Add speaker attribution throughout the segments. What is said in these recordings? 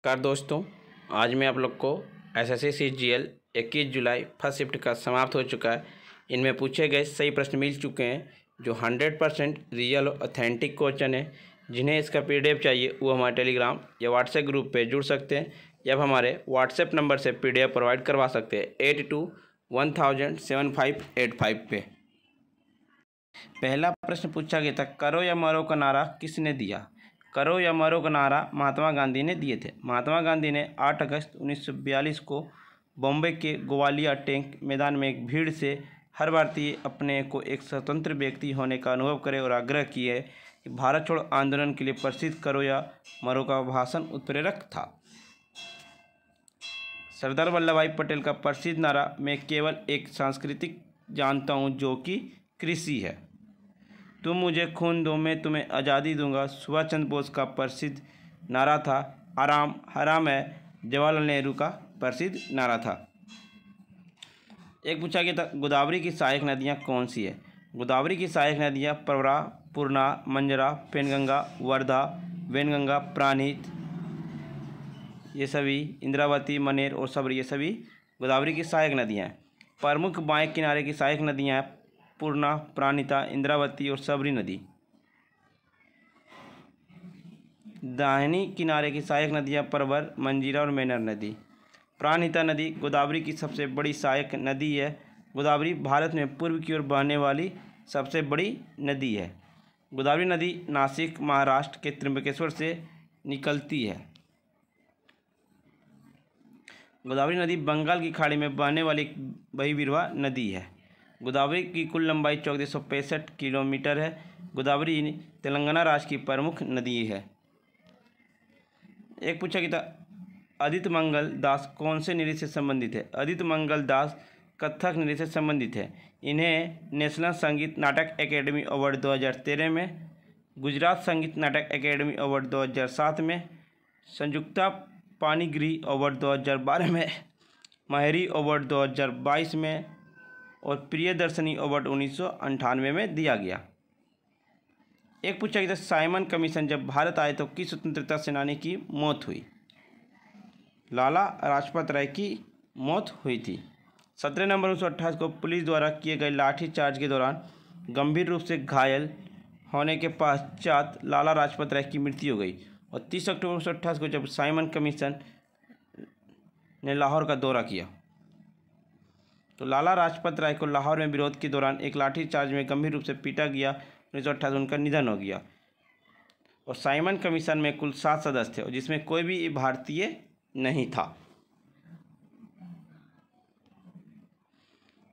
Speaker 1: नमस्कार दोस्तों, आज मैं आप लोग को एसएससी सीजीएल 21 जुलाई फर्स्ट शिफ्ट का समाप्त हो चुका है। इनमें पूछे गए सही प्रश्न मिल चुके हैं जो 100% रियल और ऑथेंटिक क्वेश्चन है। जिन्हें इसका पीडीएफ चाहिए वो हमारे टेलीग्राम या व्हाट्सएप ग्रुप पे जुड़ सकते हैं या हमारे व्हाट्सएप नंबर से पीडीएफ प्रोवाइड करवा सकते हैं 82107585 पे। पहला प्रश्न पूछा गया था, करो या मरो का नारा किसने दिया? करो या मरो का नारा महात्मा गांधी ने दिए थे। महात्मा गांधी ने 8 अगस्त 1942 को बॉम्बे के ग्वालियर टैंक मैदान में एक भीड़ से हर भारतीय अपने को एक स्वतंत्र व्यक्ति होने का अनुभव करे और आग्रह किए कि भारत छोड़ो आंदोलन के लिए प्रसिद्ध करो या मरो का भाषण उत्प्रेरक था। सरदार वल्लभ भाई पटेल का प्रसिद्ध नारा मैं केवल एक सांस्कृतिक जानता हूँ जो कि कृषि है। तुम मुझे खून दो मैं तुम्हें आज़ादी दूंगा सुभाष चंद्र बोस का प्रसिद्ध नारा था। आराम हराम है जवाहरलाल नेहरू का प्रसिद्ध नारा था। एक पूछा गया था, गोदावरी की सहायक नदियाँ कौन सी है? गोदावरी की सहायक नदियाँ प्रवरा, पूर्णा, मंजरा, पेनगंगा, वर्धा, वैनगंगा, प्राणहित, ये सभी इंद्रावती, मनेर और सबरी, ये सभी गोदावरी की सहायक नदियाँ हैं। प्रमुख बाएं किनारे की सहायक नदियाँ हैं पूर्णा, प्राणिता, इंद्रावती और सबरी नदी। दाहिनी किनारे की सहायक नदियाँ परवर, मंजीरा और मेनर नदी। प्राणहिता नदी गोदावरी की सबसे बड़ी सहायक नदी है। गोदावरी भारत में पूर्व की ओर बहने वाली सबसे बड़ी नदी है। गोदावरी नदी नासिक महाराष्ट्र के त्र्यंबकेश्वर से निकलती है। गोदावरी नदी बंगाल की खाड़ी में बहने वाली बहिर्वाह नदी है। गोदावरी की कुल लंबाई 1465 किलोमीटर है। गोदावरी तेलंगाना राज्य की प्रमुख नदी है। एक पूछा गया था, आदित्य मंगल दास कौन से नृत्य से संबंधित है? आदित्य मंगल दास कथक नृत्य से संबंधित है। इन्हें नेशनल संगीत नाटक एकेडमी अवार्ड 2013 में, गुजरात संगीत नाटक एकेडमी अवार्ड 2007 में, संयुक्ता पाणिग्रही अवार्ड 2012 में, माहेरी अवार्ड 2022 में और प्रियदर्शनी अवार्ड 1998 में दिया गया। एक पूछा गया था, साइमन कमीशन जब भारत आए तो किस स्वतंत्रता सेनानी की मौत हुई? लाला लाजपत राय की मौत हुई थी। 17 नवंबर 1928 को पुलिस द्वारा किए गए लाठीचार्ज के दौरान गंभीर रूप से घायल होने के पश्चात लाला लाजपत राय की मृत्यु हो गई। और 30 अक्टूबर 1928 को जब साइमन कमीशन ने लाहौर का दौरा किया तो लाला लाजपत राय को लाहौर में विरोध के दौरान एक लाठीचार्ज में गंभीर रूप से पीटा गया। 1928 उनका निधन हो गया। और साइमन कमीशन में कुल 7 सदस्य थे और जिसमें कोई भी भारतीय नहीं था।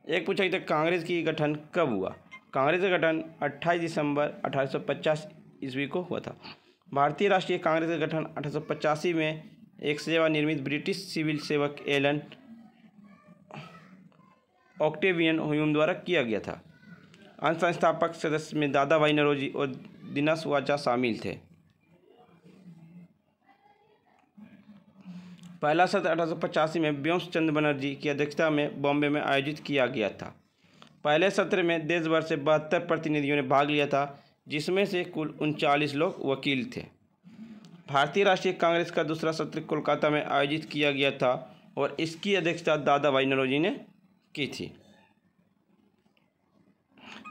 Speaker 1: एक पूछा गया, कांग्रेस की गठन कब हुआ? कांग्रेस का गठन 28 दिसंबर 1850 ईस्वी को हुआ था। भारतीय राष्ट्रीय कांग्रेस का गठन 1885 में एक सेवानिवृत्त ब्रिटिश सिविल सेवक एलन ऑक्टेवियन ह्यूम द्वारा किया गया था। अन्य संस्थापक सदस्य में दादा भाई नौरोजी और दिनेश वाचा शामिल थे। पहला सत्र 1885 में व्योम चंद्र बनर्जी की अध्यक्षता में बॉम्बे में आयोजित किया गया था। पहले सत्र में देश भर से 72 प्रतिनिधियों ने भाग लिया था जिसमें से कुल 39 लोग वकील थे। भारतीय राष्ट्रीय कांग्रेस का दूसरा सत्र कोलकाता में आयोजित किया गया था और इसकी अध्यक्षता दादा भाई नौरोजी ने की थी।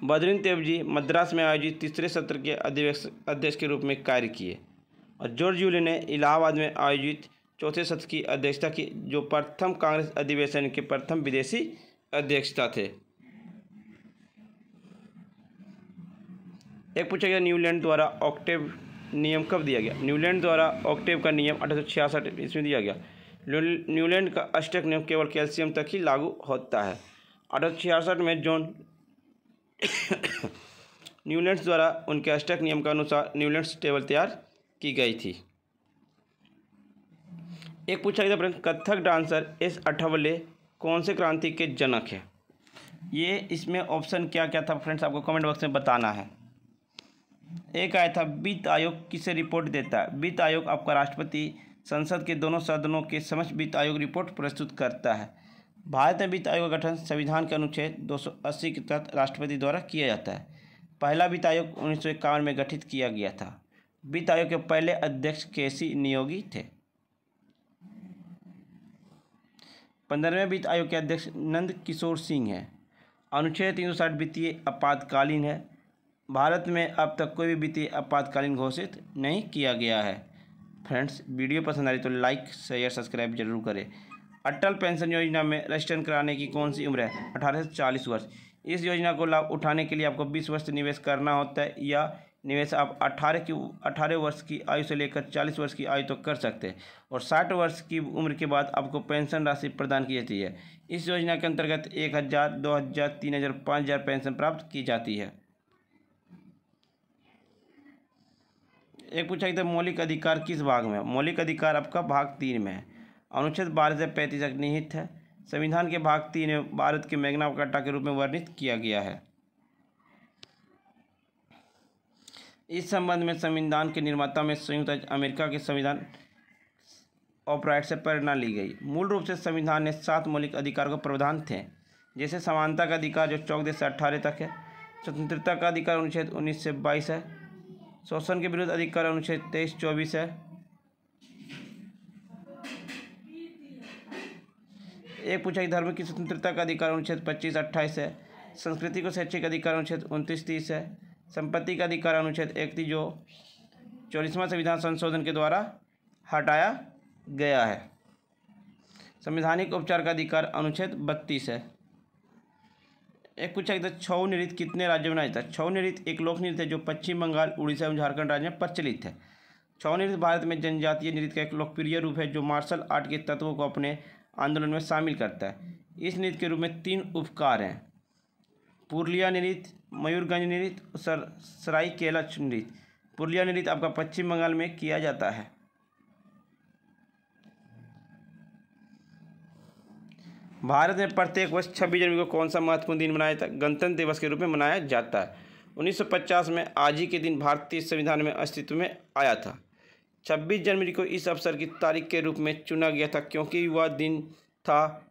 Speaker 1: बद्रुद्दीन तैयबजी मद्रास में आयोजित तीसरे सत्र के अध्यक्ष के रूप में कार्य किए और जॉर्ज यूले ने इलाहाबाद में आयोजित चौथे सत्र की अध्यक्षता की जो प्रथम कांग्रेस अधिवेशन के प्रथम विदेशी अध्यक्षता थे। एक पूछा गया, न्यूलैंड द्वारा ऑक्टेव नियम कब दिया गया? न्यूलैंड द्वारा ऑक्टेव का नियम 1866 ईस्वी में दिया गया। न्यूलैंड का अष्टक नियम केवल कैल्शियम तक ही लागू होता है। 1866 में जॉन न्यूलैंड्स द्वारा उनके अष्टक नियम के अनुसार न्यूलैंड्स टेबल तैयार की गई थी। एक पूछा गया प्रश्न, कथक डांसर एस अठावले कौन से क्रांति के जनक है? ये इसमें ऑप्शन क्या क्या था फ्रेंड्स, आपको कमेंट बॉक्स में बताना है। एक आया था, वित्त आयोग किसे रिपोर्ट देता है? वित्त आयोग आपका राष्ट्रपति संसद के दोनों सदनों के समक्ष वित्त आयोग रिपोर्ट प्रस्तुत करता है। भारत में वित्त आयोग का गठन संविधान के अनुच्छेद 280 के तहत राष्ट्रपति द्वारा किया जाता है। पहला वित्त आयोग 1951 में गठित किया गया था। वित्त आयोग के पहले अध्यक्ष केसी नियोगी थे। 15वें वित्त आयोग के अध्यक्ष नंद किशोर सिंह हैं। अनुच्छेद 360 वित्तीय आपातकालीन है। भारत में अब तक कोई भी वित्तीय आपातकालीन घोषित नहीं किया गया है। फ्रेंड्स, वीडियो पसंद आ रही तो लाइक शेयर सब्सक्राइब जरूर करें। अटल पेंशन योजना में रजिस्ट्रेशन कराने की कौन सी उम्र है? 18 से 40 वर्ष। इस योजना को लाभ उठाने के लिए आपको 20 वर्ष निवेश करना होता है, या निवेश आप 18 वर्ष की आयु से लेकर 40 वर्ष की आयु तक तो कर सकते हैं, और 60 वर्ष की उम्र के बाद आपको पेंशन राशि प्रदान की जाती है। इस योजना के अंतर्गत 1000, 2000, 3000, 5000 पेंशन प्राप्त की जाती है। एक पूछा गया था मौलिक अधिकार किस भाग में? मौलिक अधिकार आपका भाग 3 में है। अनुच्छेद 12 से 35 तक निहित है। संविधान के भाग 3 में भारत के मैग्ना कार्टा के रूप में वर्णित किया गया है। इस संबंध में संविधान के निर्माता में संयुक्त अमेरिका के संविधान ऑफ राइट से प्रेरणा ली गई। मूल रूप से संविधान ने 7 मौलिक अधिकार को प्रावधान थे, जैसे समानता का अधिकार जो 14 से 18 तक है, स्वतंत्रता का अधिकार अनुच्छेद 19 से 22 है, शोषण के विरुद्ध अधिकार अनुच्छेद 23-24 है, एक पूछा कि धर्म की स्वतंत्रता का अधिकार अनुच्छेद 25-28 है, संस्कृति को शैक्षिक अधिकार अनुच्छेद 29-30 है, संपत्ति का अधिकार अनुच्छेद 31 जो 44वां संविधान संशोधन के द्वारा हटाया गया है, संवैधानिक उपचार का अधिकार अनुच्छेद 32 है। एक पूछा गया छऊ नृत्य कितने राज्यों में मनाया जाता है? छऊ नृत्य एक लोक नृत्य है जो पश्चिम बंगाल, उड़ीसा एवं झारखंड राज्य में प्रचलित है। छऊ नृत्य भारत में जनजातीय नृत्य का एक लोकप्रिय रूप है जो मार्शल आर्ट के तत्वों को अपने आंदोलन में शामिल करता है। इस नृत्य के रूप में 3 उपकार हैं: पुरुलिया नृत्य, मयूरगंज नृत्य, सरायकेला नृत्य। पुरुलिया नृत्य आपका पश्चिम बंगाल में किया जाता है। भारत में प्रत्येक वर्ष 26 जनवरी को कौन सा महत्वपूर्ण दिन मनाया जाता है? गणतंत्र दिवस के रूप में मनाया जाता है। 1950 में आज ही के दिन भारतीय संविधान में अस्तित्व में आया था। 26 जनवरी को इस अवसर की तारीख के रूप में चुना गया था क्योंकि वह दिन था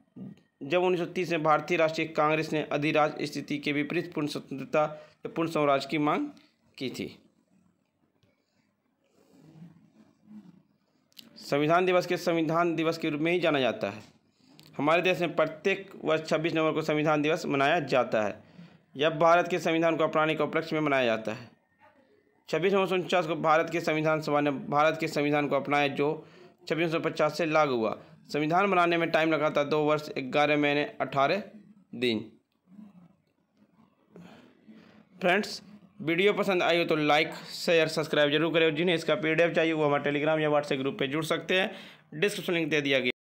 Speaker 1: जब 1930 में भारतीय राष्ट्रीय कांग्रेस ने अधिराज्य स्थिति के विपरीत पूर्ण स्वतंत्रता या पूर्ण स्वराज की मांग की थी। संविधान दिवस के रूप में ही जाना जाता है। हमारे देश में प्रत्येक वर्ष 26 नवंबर को संविधान दिवस मनाया जाता है। यह भारत के संविधान को अपनाने के उपलक्ष्य में मनाया जाता है। 26 नवंबर 1949 को भारत के संविधान सभा ने भारत के संविधान को अपनाया जो 2650 से लागू हुआ। संविधान बनाने में टाइम लगा था 2 वर्ष 11 महीने 18 दिन। फ्रेंड्स, वीडियो पसंद आई हो तो लाइक शेयर सब्सक्राइब जरूर करें। जिन्हें इसका PDF चाहिए वो हमारे टेलीग्राम या व्हाट्सएप ग्रुप पे जुड़ सकते हैं। डिस्क्रिप्शन लिंक दे दिया गया।